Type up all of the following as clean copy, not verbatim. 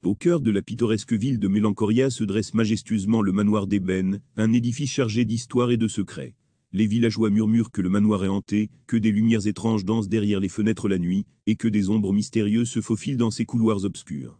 Au cœur de la pittoresque ville de Mélancoria se dresse majestueusement le manoir d'ébène, un édifice chargé d'histoire et de secrets. Les villageois murmurent que le manoir est hanté, que des lumières étranges dansent derrière les fenêtres la nuit, et que des ombres mystérieuses se faufilent dans ces couloirs obscurs.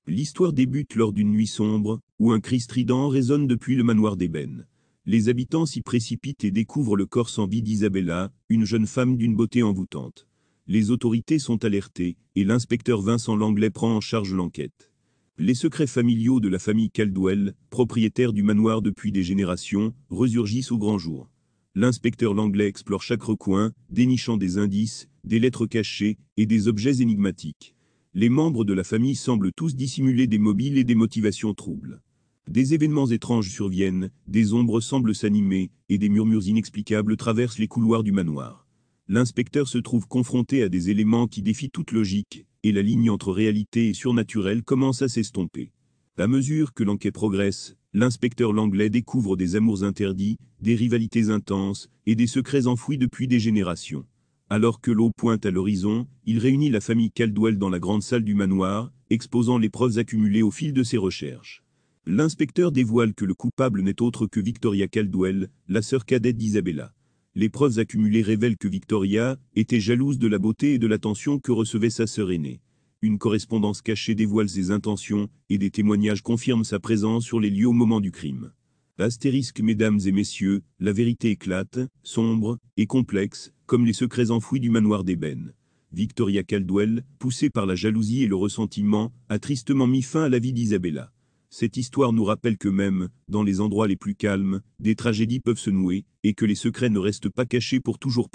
L'histoire débute lors d'une nuit sombre, où un cri strident résonne depuis le manoir d'ébène. Les habitants s'y précipitent et découvrent le corps sans vie d'Isabella, une jeune femme d'une beauté envoûtante. Les autorités sont alertées, et l'inspecteur Vincent Langlais prend en charge l'enquête. Les secrets familiaux de la famille Caldwell, propriétaire du manoir depuis des générations, resurgissent au grand jour. L'inspecteur Langlais explore chaque recoin, dénichant des indices, des lettres cachées et des objets énigmatiques. Les membres de la famille semblent tous dissimuler des mobiles et des motivations troubles. Des événements étranges surviennent, des ombres semblent s'animer, et des murmures inexplicables traversent les couloirs du manoir. L'inspecteur se trouve confronté à des éléments qui défient toute logique, et la ligne entre réalité et surnaturel commence à s'estomper. À mesure que l'enquête progresse, l'inspecteur Langlais découvre des amours interdits, des rivalités intenses, et des secrets enfouis depuis des générations. Alors que l'eau pointe à l'horizon, il réunit la famille Caldwell dans la grande salle du manoir, exposant les preuves accumulées au fil de ses recherches. L'inspecteur dévoile que le coupable n'est autre que Victoria Caldwell, la sœur cadette d'Isabella. Les preuves accumulées révèlent que Victoria était jalouse de la beauté et de l'attention que recevait sa sœur aînée. Une correspondance cachée dévoile ses intentions, et des témoignages confirment sa présence sur les lieux au moment du crime. Astérisque, mesdames et messieurs, la vérité éclate, sombre et complexe, comme les secrets enfouis du manoir d'ébène. Victoria Caldwell, poussée par la jalousie et le ressentiment, a tristement mis fin à la vie d'Isabella. Cette histoire nous rappelle que même, dans les endroits les plus calmes, des tragédies peuvent se nouer, et que les secrets ne restent pas cachés pour toujours.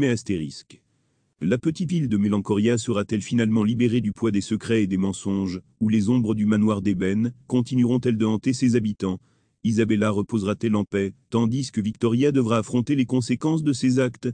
Astérisque. La petite ville de Mélancoria sera-t-elle finalement libérée du poids des secrets et des mensonges, ou les ombres du manoir d'ébène continueront-elles de hanter ses habitants? Isabella reposera-t-elle en paix, tandis que Victoria devra affronter les conséquences de ses actes?